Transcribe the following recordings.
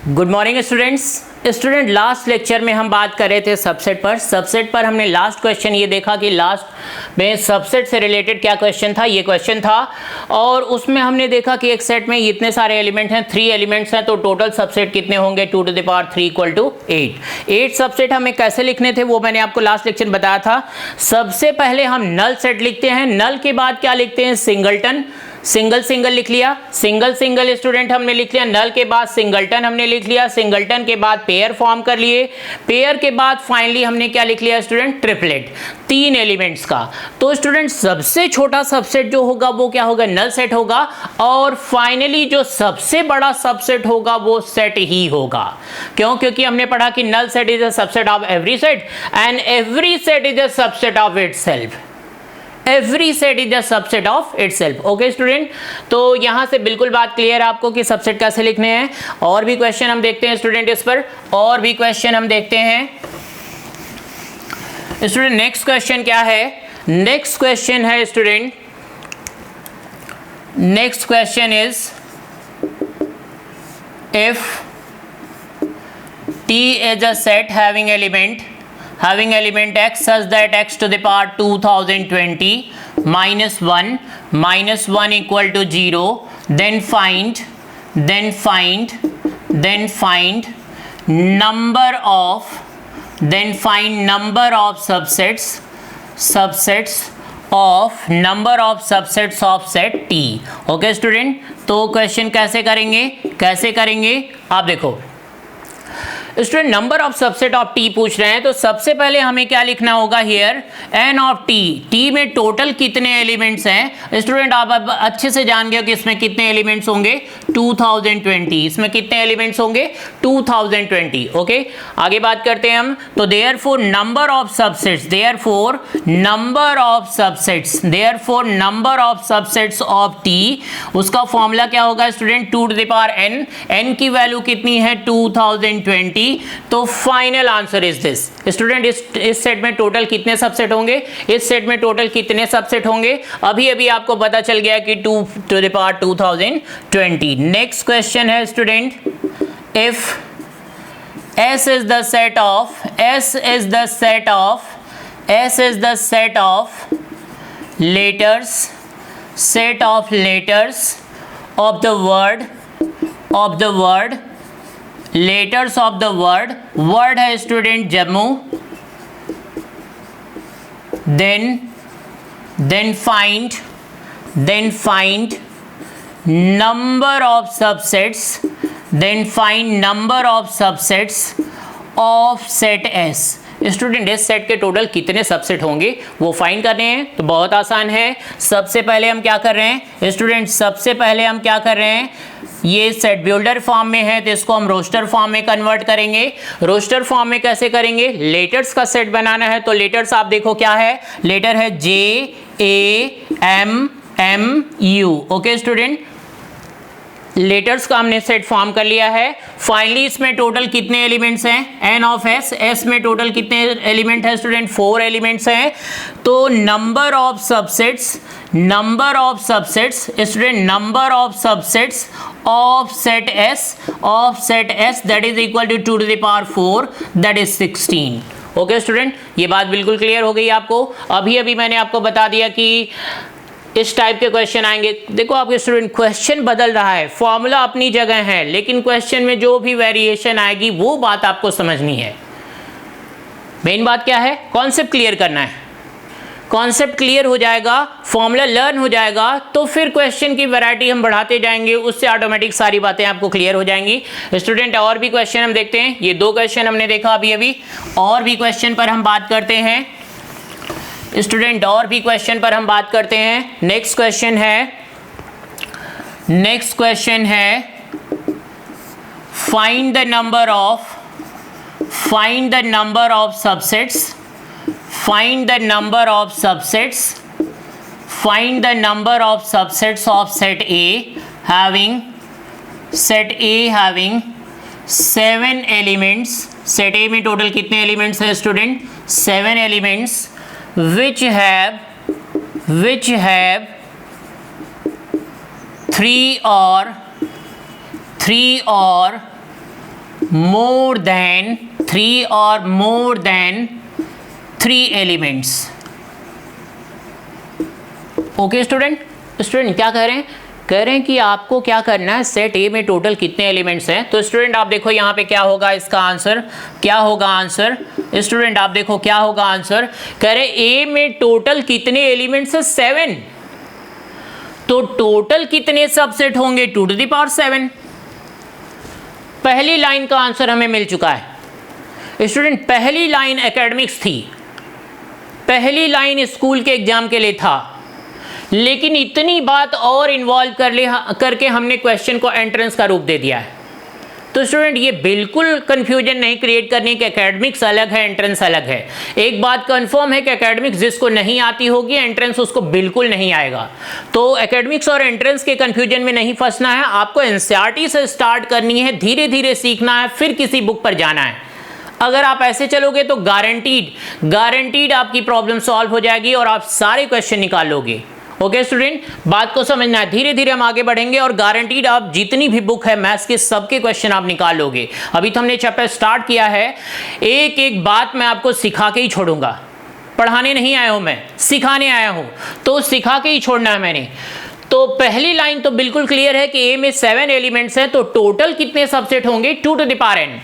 Good morning student last lecture में हम बात कर रहे थे सबसेट पर हमने लास्ट क्वेश्चन ये देखा कि लास्ट में सबसेट से रिलेटेड क्या क्वेश्चन था, ये क्वेश्चन था और उसमें हमने देखा कि एक सेट में इतने सारे एलिमेंट हैं, 3 एलिमेंट्स हैं, तो टोटल सबसेट कितने होंगे 2 to the power 3 = 8। 8 सबसेट हमें कैसे लिखने थे वो मैंने आपको लास्ट लेक्चर बताया था। सबसे पहले हम नल सेट लिखते हैं, नल के बाद क्या लिखते हैं सिंगलटन, सिंगल लिख लिया, सिंगल स्टूडेंट हमने लिख लिया, नल के बाद सिंगलटन हमने लिख लिया, सिंगलटन के बाद पेयर फॉर्म कर लिए, पेयर के बाद फाइनली हमने क्या लिख लिया स्टूडेंट ट्रिपलेट, 3 एलिमेंट्स का। तो स्टूडेंट सबसे छोटा सबसेट जो होगा वो क्या होगा नल सेट होगा और फाइनली जो सबसे बड़ा सबसेट होगा वो सेट ही होगा। क्यों? क्योंकि हमने पढ़ा कि null set is a subset of every set and every set is a subset of itself. Every set is a subset of itself. Okay student, तो यहां से बिल्कुल बात क्लियर है आपको कि सबसेट कैसे लिखने हैं। और भी क्वेश्चन हम देखते हैं स्टूडेंट, इस पर और भी क्वेश्चन हम देखते हैं स्टूडेंट। नेक्स्ट क्वेश्चन क्या है? नेक्स्ट क्वेश्चन है student, next question is if T is a set having element x such that x to the power 2020 minus 1 equal to 0, then find number of subsets of set T। Okay student, तो question कैसे करेंगे आप देखो student, number of subset of T पूछ रहे हैं तो सबसे पहले हमें क्या लिखना होगा here n of T. T में टोटल कितने एलिमेंट्स हैं स्टूडेंट? आप अब अच्छे से जान गए कि इसमें कितने एलिमेंट्स होंगे 2020। इसमें कितने एलिमेंट्स होंगे 2020। ओके, आगे बात करते हैं हम। तो therefore number of subsets of T, उसका फॉर्मूला क्या होगा student 2 to the power n। n की वैल्यू कितनी है 2020। तो final answer is this student. इस सेट में टोटल कितने सबसेट होंगे? इस सेट में टोटल कितने सबसेट होंगे अभी आपको पता चल गया कि 2 to the power 2020। Next question है student, if S is the set of letters of the word है student Jammu, then find number of subsets of set S। Student इस सेट के टोटल कितने सबसेट होंगे वो फाइंड करने हैं। तो बहुत आसान है, सबसे पहले हम क्या कर रहे हैं स्टूडेंट, ये सेट बिल्डर फॉर्म में है तो इसको हम रोस्टर फॉर्म में कन्वर्ट करेंगे। रोस्टर फॉर्म में कैसे करेंगे? लेटर्स का सेट बनाना है तो लेटर्स आप देखो क्या है, लेटर है JAMMU। ओके स्टूडेंट, लेटर्स का हमने सेट फॉर्म कर लिया है। फाइनली इसमें टोटल कितने एलिमेंट्स हैं? n of s। s में टोटल कितने एलिमेंट है स्टूडेंट? 4 एलिमेंट्स हैं। तो number of subsets student, number of subsets of set s that is equal to 2 to the power 4 that is 16। Okay student, ये बात बिल्कुल क्लियर हो गई आपको। अभी मैंने आपको बता दिया कि इस टाइप के क्वेश्चन आएंगे। देखो आपके स्टूडेंट क्वेश्चन बदल रहा है, फॉर्मूला अपनी जगह है, लेकिन क्वेश्चन में जो भी वेरिएशन आएगी वो बात आपको समझनी है। मेन बात क्या है? कॉन्सेप्ट क्लियर करना है। कॉन्सेप्ट क्लियर हो जाएगा, फॉर्मूला लर्न हो जाएगा तो फिर क्वेश्चन की वैरायटी हम बढ़ाते जाएंगे, उससे ऑटोमेटिक सारी बातें आपको क्लियर हो जाएंगी। स्टूडेंट और भी क्वेश्चन हम देखते हैं, ये 2 क्वेश्चन हमने देखा अभी और भी क्वेश्चन पर हम बात करते हैं स्टूडेंट, और भी क्वेश्चन पर हम बात करते हैं। नेक्स्ट क्वेश्चन है find the number of subsets of set A having 7 elements. Set A में टोटल कितने एलिमेंट्स है student? 7 elements which have three or more than 3 or more than 3 elements. Okay student क्या कह रहे हैं? कह रहे हैं कि आपको क्या करना है, सेट ए में टोटल कितने एलिमेंट्स हैं. तो स्टूडेंट आप देखो यहाँ पे क्या होगा इसका आंसर, क्या होगा आंसर. स्टूडेंट आप देखो क्या होगा आंसर. कह रहे ए में टोटल कितने एलिमेंट्स है? 7. तो टोटल कितने सबसेट होंगे? 2 to the power 7. पहली लाइन का आंसर हमें मिल चुका है. स्टूडेंट पहली लाइन एकेडमिक्स थी, पहली लाइन स्कूल के एग्जाम के लिए था, लेकिन इतनी बात और इन्वॉल्व करके हमने क्वेश्चन को एंट्रेंस का रूप दे दिया है. तो स्टूडेंट ये बिल्कुल कंफ्यूजन नहीं क्रिएट करनी कि एकेडमिक्स अलग है एंट्रेंस अलग है. एक बात कंफर्म है कि एकेडमिक्स जिसको नहीं आती होगी एंट्रेंस उसको बिल्कुल नहीं आएगा. तो एकेडमिक्स और एंट्रेंस के कंफ्यूजन में नहीं फंसना है. आपको एनसीईआरटी से स्टार्ट करनी है, धीरे धीरे सीखना है, फिर किसी बुक पर जाना है. अगर आप ऐसे चलोगे तो गारंटीड आपकी प्रॉब्लम सॉल्व हो जाएगी और आप सारे क्वेश्चन निकाल लोगे. ओके स्टूडेंट, बात को समझना है. धीरे धीरे हम आगे बढ़ेंगे और गारंटीड आप जितनी भी बुक है मैथ्स के सबके क्वेश्चन आप निकाल लोगे. अभी तो हमने चैप्टर स्टार्ट किया है. एक एक बात मैं आपको सिखा के ही छोड़ूंगा. पढ़ाने नहीं आया हूं मैं, सिखाने आया हूं. तो सिखा के ही छोड़ना है मैंने. तो पहली लाइन तो बिल्कुल क्लियर है कि ए में 7 एलिमेंट्स हैं. तो टोटल कितने सबसेट होंगे? 2 to the power n.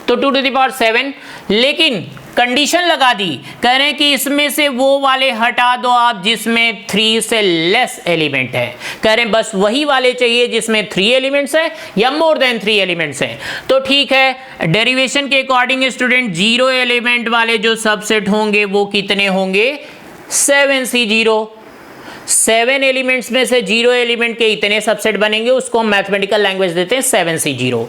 तो 2 to the power 7. लेकिन कंडीशन लगा दी, कह रहे हैं कि इसमें से वो वाले हटा दो आप जिसमें 3 से लेस एलिमेंट है. कह रहे हैं बस वही वाले चाहिए जिसमें 3 एलिमेंट्स है या मोर देन 3 एलिमेंट्स हैं. तो ठीक है, डेरिवेशन के अकॉर्डिंग स्टूडेंट 0 एलिमेंट वाले जो सबसेट होंगे वो कितने होंगे? 7C0. 7 एलिमेंट्स में से 0 एलिमेंट के इतने सबसेट बनेंगे, उसको हम मैथमेटिकल लैंग्वेज देते हैं 7C0.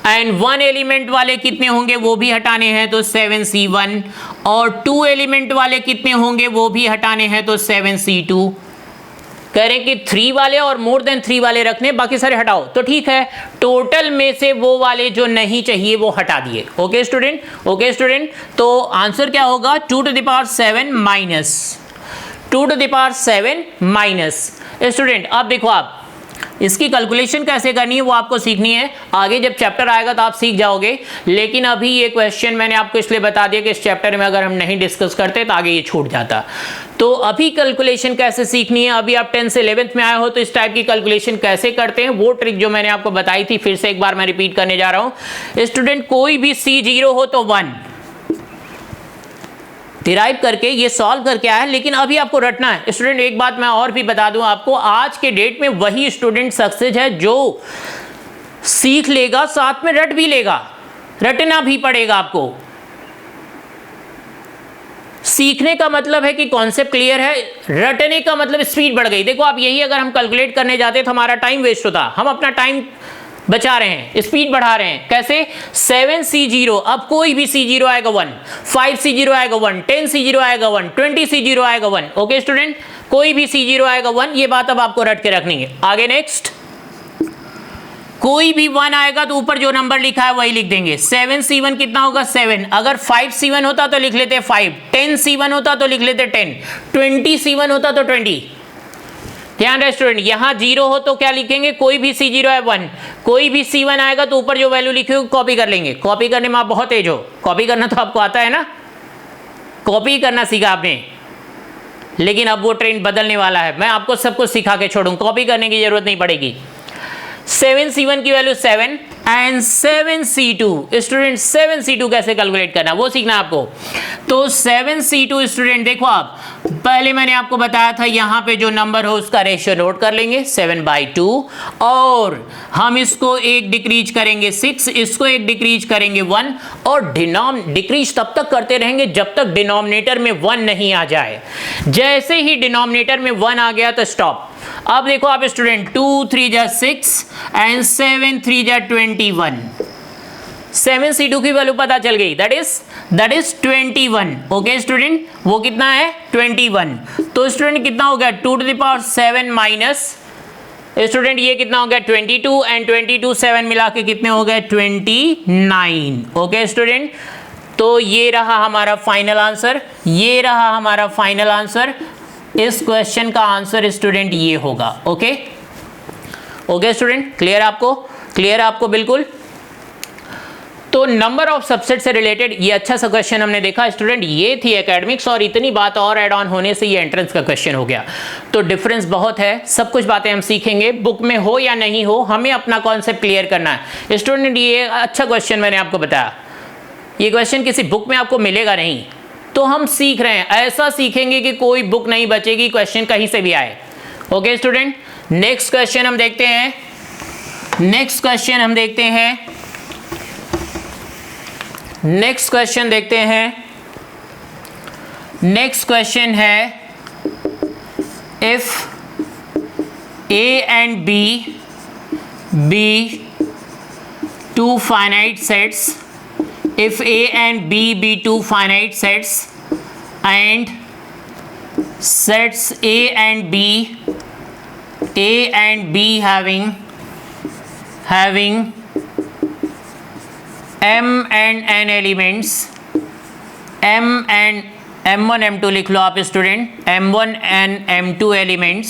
एंड 1 एलिमेंट वाले कितने होंगे वो भी हटाने हैं तो 7C1. और 2 एलिमेंट वाले कितने होंगे वो भी हटाने हैं तो 7C2. कह रहे हैं कि 3 वाले और मोर देन 3 वाले रखने, बाकी सारे हटाओ. तो ठीक है, टोटल में से वो वाले जो नहीं चाहिए वो हटा दिए. ओके स्टूडेंट, तो आंसर क्या होगा? 2 to the power 7 minus 2 to the power 7 minus. Student अब देखो, आप इसकी कैलकुलेशन कैसे करनी है वो आपको सीखनी है. आगे जब चैप्टर आएगा तो आप सीख जाओगे. लेकिन अभी ये क्वेश्चन मैंने आपको इसलिए बता दिया कि इस चैप्टर में अगर हम नहीं डिस्कस करते तो आगे ये छूट जाता. तो अभी कैलकुलेशन कैसे सीखनी है, अभी आप 10th से 11th में आए हो तो इस टाइप की कैलकुलेशन कैसे करते हैं वो ट्रिक जो मैंने आपको बताई थी फिर से एक बार मैं रिपीट करने जा रहा हूं. स्टूडेंट कोई भी C0 हो तो 1 डिराइव करके ये सॉल्व करके आया है, लेकिन अभी आपको रटना है. स्टूडेंट एक बात मैं और भी बता दूं आपको, आज के डेट में वही स्टूडेंट सक्सेस है जो सीख लेगा साथ में रट भी लेगा. रटना भी पड़ेगा आपको. सीखने का मतलब है कि कॉन्सेप्ट क्लियर है, रटने का मतलब स्पीड बढ़ गई. देखो आप यही अगर हम कैलकुलेट करने जाते तो हमारा टाइम वेस्ट होता. हम अपना टाइम बचा रहे हैं, स्पीड बढ़ा रहे हैं. कैसे? 7C0. अब कोई भी C0 आएगा 1, 5C0 आएगा 1, 10C0 आएगा 1, 20C0 आएगा 1. ओके स्टूडेंट, कोई भी C0 आएगा 1. ये बात अब आपको रट के रखनी है. आगे नेक्स्ट, कोई भी 1 आएगा तो ऊपर जो नंबर लिखा है वही लिख देंगे. 7C1 कितना होगा? 7. अगर 5C1 होता तो लिख लेते 5, 10C1 होता तो लिख लेते 10, 20C1 होता तो 20. ध्यान रहे स्टूडेंट, यहां 0 हो तो क्या लिखेंगे? कोई भी C0 है 1. कोई भी C1 आएगा तो ऊपर जो वैल्यू लिखी होगी कॉपी कर लेंगे. कॉपी करने में आप बहुत तेज हो. कॉपी करना तो आपको आता है ना, कॉपी करना सीखा आपने. लेकिन अब वो ट्रेंड बदलने वाला है. मैं आपको सब कुछ सिखा के छोड़ूं, कॉपी करने की जरूरत नहीं पड़ेगी. 7C1 की value 7 and 7C2. Student 7C2 कैसे कैलकुलेट करना वो सीखना आपको. तो 7C2 स्टूडेंट देखो, आप पहले मैंने आपको बताया था यहां पे जो नंबर हो उसका रेशियो नोट कर लेंगे 7/2 और हम इसको एक डिक्रीज करेंगे 6, इसको एक डिक्रीज करेंगे 1 और डिक्रीज तब तक करते रहेंगे जब तक डिनोमिनेटर में 1 नहीं आ जाए. जैसे ही डिनोमिनेटर में 1 आ गया तो स्टॉप. अब देखो आप स्टूडेंट, 2 3 जा 6 एंड 7 3 जा 21. 7C2 की वैल्यू पता चल गई, दैट इज 21. ओके स्टूडेंट, वो कितना है? 21. तो स्टूडेंट कितना हो गया? 2 to the power 7 minus student ये कितना हो गया? 22 एंड 22 7 मिला के कितने हो गए? 29. ओके स्टूडेंट, तो ये रहा हमारा फाइनल आंसर. ये रहा हमारा फाइनल आंसर. इस क्वेश्चन का आंसर स्टूडेंट ये होगा. ओके स्टूडेंट, क्लियर आपको? क्लियर आपको बिल्कुल. तो नंबर ऑफ सबसेट से रिलेटेड ये अच्छा सा क्वेश्चन हमने देखा स्टूडेंट, ये थी एकेडमिक्स और इतनी बात और ऐड ऑन होने से ये एंट्रेंस का क्वेश्चन हो गया। तो डिफरेंस बहुत है, सब कुछ बातें हम सीखेंगे, बुक में हो या नहीं हो हमें अपना कॉन्सेप्ट क्लियर करना है स्टूडेंट। ये अच्छा क्वेश्चन मैंने आपको बताया, ये क्वेश्चन किसी बुक में आपको मिलेगा नहीं, तो हम सीख रहे हैं, ऐसा सीखेंगे कि कोई बुक नहीं बचेगी, क्वेश्चन कहीं से भी आए। ओके स्टूडेंट, नेक्स्ट क्वेश्चन हम देखते हैं। नेक्स्ट क्वेश्चन हम देखते हैं, नेक्स्ट क्वेश्चन देखते हैं। नेक्स्ट क्वेश्चन है, if A and B be two finite sets, if A and B be two finite sets and sets A and B having m and n elements, m and m1 m2 लिख लो आप student, m1 and m2 elements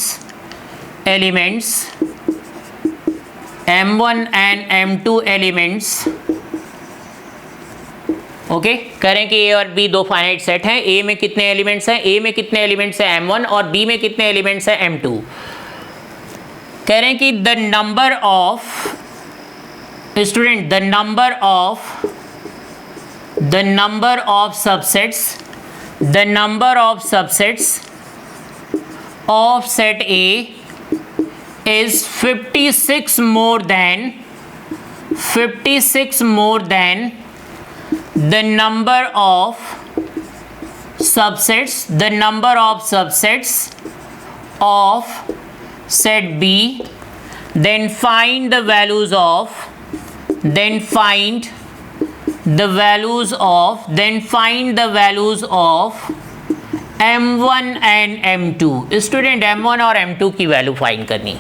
m1 and m2 elements। Okay, करें कि A और B दो finite set हैं, A में कितने elements हैं, A में कितने एलिमेंट्स हैं m1 और B में कितने एलिमेंट्स हैं m2। कह रहे हैं कि the number of student, the number of subsets of set A is 56 more than the number of subsets of set B, then find the values of m1 and m2। Student m1 और m2 की value find करनी।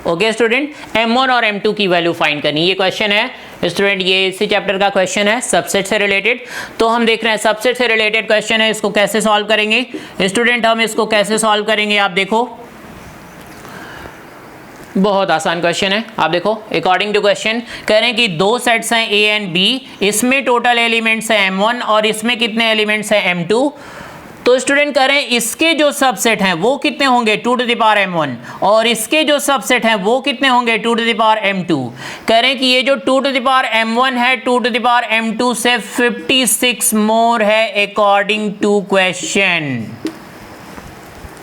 Okay student, m1 और m2 की value find करनी, ये question है student, ये इसी चैप्टर का क्वेश्चन है सबसेट से रिलेटेड। तो हम देख रहे हैं सबसेट से रिलेटेड क्वेश्चन है, इसको कैसे सॉल्व करेंगे स्टूडेंट, हम इसको कैसे सॉल्व करेंगे आप देखो, बहुत आसान क्वेश्चन है। आप देखो, अकॉर्डिंग टू क्वेश्चन कह रहे हैं कि दो सेट्स हैं A एंड B, इसमें टोटल एलिमेंट्स है m1 और इसमें कितने एलिमेंट्स है m2। तो स्टूडेंट कह रहे हैं इसके जो सबसेट हैं वो कितने होंगे 2 टू द पावर m1 और इसके जो सबसेट हैं वो कितने होंगे 2 टू द पावर m2। कह रहे हैं कि ये जो 2 टू द पावर m1 है 2 टू द पावर m2 से 56 मोर है according to question.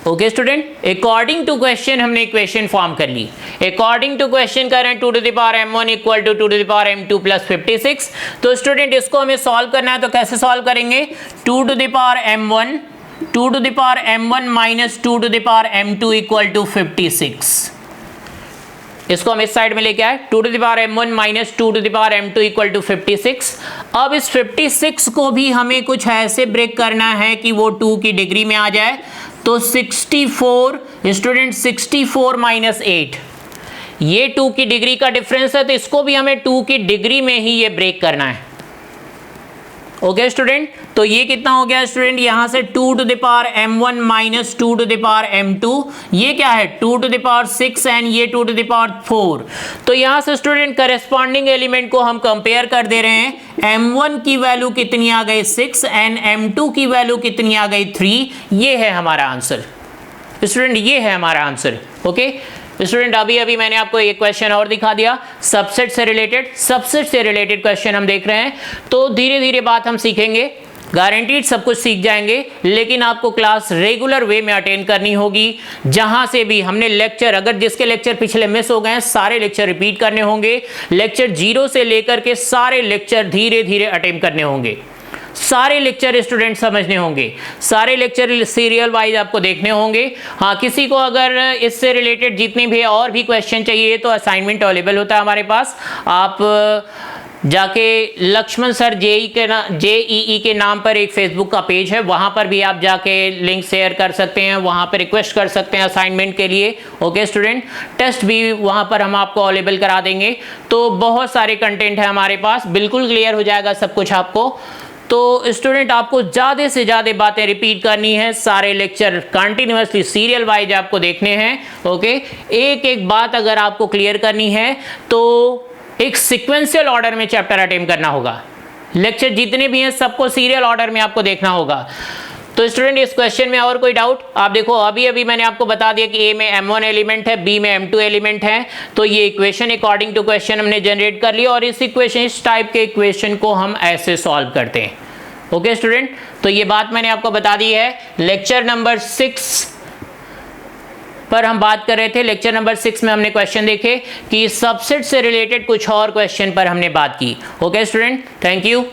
Okay student, according to question हमने इक्वेशन फॉर्म कर ली। अकॉर्डिंग टू क्वेश्चन कर रहे हैं 2 to the power m1 equal to 2 to the power m2 plus 56। तो स्टूडेंट इसको हमें सॉल्व करना है, तो कैसे सॉल्व करेंगे, 2 to the power m1 minus 2 to the power m2 equal to 56। इसको हम इस साइड में लेके आए, 2 to the power m1 minus 2 to the power m2 equal to 56। अब इस 56 को भी हमें कुछ ऐसे ब्रेक करना है कि वो 2 की डिग्री में आ जाए। तो 64 स्टूडेंट, 64 माइनस 8, ये 2 की डिग्री का डिफरेंस है, तो इसको भी हमें 2 की डिग्री में ही ये ब्रेक करना है। ओके स्टूडेंट, तो ये कितना हो गया स्टूडेंट, यहां से 2 to the power m1 minus 2 to the power m2, ये क्या है 2 टू द पावर 6 एंड ये 2 टू द पावर 4। तो यहां से स्टूडेंट करस्पॉन्डिंग एलिमेंट को हम कंपेयर कर दे रहे हैं, m1 की वैल्यू कितनी आ गई 6 एंड m2 की वैल्यू कितनी आ गई 3। ये है हमारा आंसर स्टूडेंट, ये है हमारा आंसर। ओके स्टूडेंट, अभी मैंने आपको एक क्वेश्चन और दिखा दिया सबसेट से रिलेटेड क्वेश्चन हम देख रहे हैं। तो धीरे धीरे बात हम सीखेंगे, गारंटीड सब कुछ सीख जाएंगे, लेकिन आपको क्लास रेगुलर वे में अटेंड करनी होगी। जहां से भी हमने लेक्चर, अगर जिसके लेक्चर पिछले मिस हो गए हैं सारे लेक्चर रिपीट करने होंगे, लेक्चर 0 से लेकर के सारे लेक्चर धीरे धीरे अटेम्प्ट करने होंगे, सारे लेक्चर स्टूडेंट समझने होंगे, सारे लेक्चर सीरियल वाइज आपको देखने होंगे। हाँ, किसी को अगर इससे रिलेटेड जितनी भी और भी क्वेश्चन चाहिए तो असाइनमेंट अवेलेबल होता है हमारे पास। आप जाके लक्ष्मण सर जेईई के नाम पर एक फेसबुक का पेज है, वहाँ पर भी आप जाके लिंक शेयर कर सकते हैं, वहाँ पर रिक्वेस्ट कर सकते हैं असाइनमेंट के लिए। ओके स्टूडेंट, टेस्ट भी वहाँ पर हम आपको अवेलेबल करा देंगे। तो बहुत सारे कंटेंट है हमारे पास, बिल्कुल क्लियर हो जाएगा सब कुछ आपको। तो स्टूडेंट आपको ज़्यादा से ज़्यादा बातें रिपीट करनी है, सारे लेक्चर कंटिन्यूअसली सीरियल वाइज आपको देखने हैं। ओके, एक एक बात अगर आपको क्लियर करनी है तो एक सिक्वेंशियल ऑर्डर में चैप्टर अटेम्प्ट करना होगा। लेक्चर जितने भी हैं सबको सीरियल ऑर्डर में आपको देखना होगा। तो स्टूडेंट इस क्वेश्चन में और कोई डाउट? आप देखो अभी अभी मैंने आपको बता दिया कि ए में m1 एलिमेंट है, बी में m2 एलिमेंट है, तो ये इक्वेशन अकॉर्डिंग टू क्वेश्चन हमने जनरेट कर लिया और इस इक्वेशन, इस टाइप के इक्वेशन को हम ऐसे सॉल्व करते हैं। ओके स्टूडेंट, तो ये बात मैंने आपको बता दी है। लेक्चर नंबर 6 पर हम बात कर रहे थे। लेक्चर नंबर 6 में हमने क्वेश्चन देखे कि सबसेट से रिलेटेड कुछ और क्वेश्चन पर हमने बात की। Okay student, thank you.